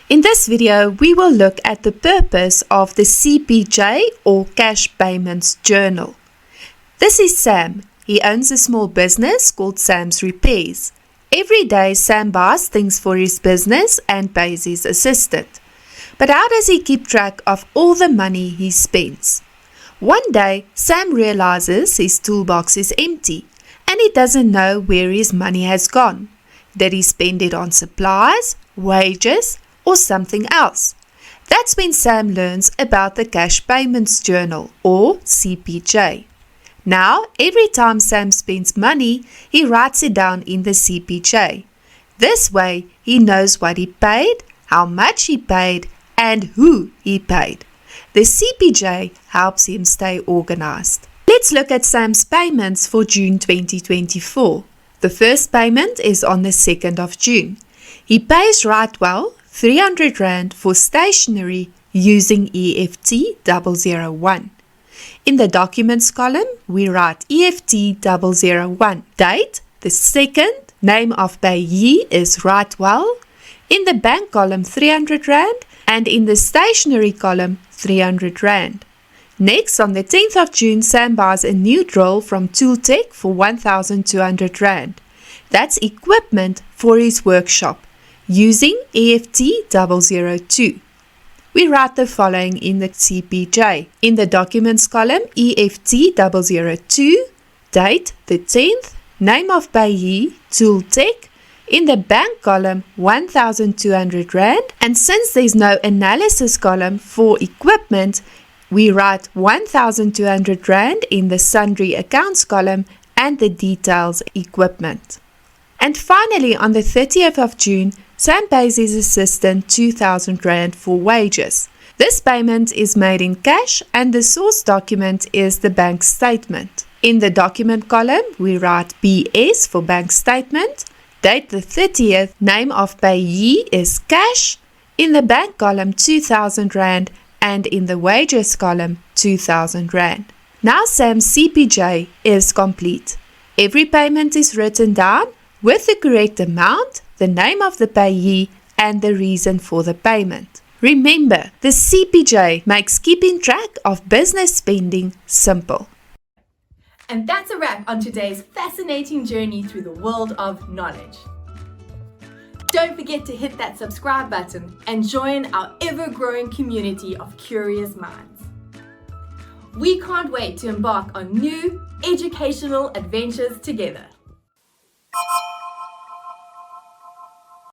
In this video, we will look at the purpose of the CPJ or Cash Payments Journal. This is Sam. He owns a small business called Sam's Repairs. Every day, Sam buys things for his business and pays his assistant. But how does he keep track of all the money he spends? One day, Sam realizes his toolbox is empty and he doesn't know where his money has gone. Did he spend it on supplies, wages, or something else? That's when Sam learns about the Cash Payments Journal or CPJ. Now, every time Sam spends money, he writes it down in the CPJ. This way, he knows what he paid, how much he paid, and who he paid. The CPJ helps him stay organized. Let's look at Sam's payments for June 2024. The first payment is on the 2nd of June. He pays Rightwell R300 for stationery using EFT 001. In the documents column, we write EFT 001. Date, the 2nd, name of payee is Rightwell. In the bank column, R300, and in the stationery column, R300. Next, on the 10th of June, Sam buys a new drill from Tooltech for R1,200. That's equipment for his workshop using EFT 002. We write the following in the CPJ. In the documents column, EFT 002, date the 10th, name of payee, Tooltech. In the bank column, R1,200, and since there's no analysis column for equipment, we write R1,200 in the sundry accounts column and the details equipment. And finally, on the 30th of June, Sam pays his assistant R2,000 for wages. This payment is made in cash and the source document is the bank statement. In the document column, we write BS for bank statement. Date the 30th, name of payee is cash. In the bank column, R2,000 and in the wages column, R2,000. Now Sam's CPJ is complete. Every payment is written down with the correct amount, the name of the payee, and the reason for the payment. Remember, the CPJ makes keeping track of business spending simple. And that's a wrap on today's fascinating journey through the world of knowledge. Don't forget to hit that subscribe button and join our ever-growing community of curious minds. We can't wait to embark on new educational adventures together.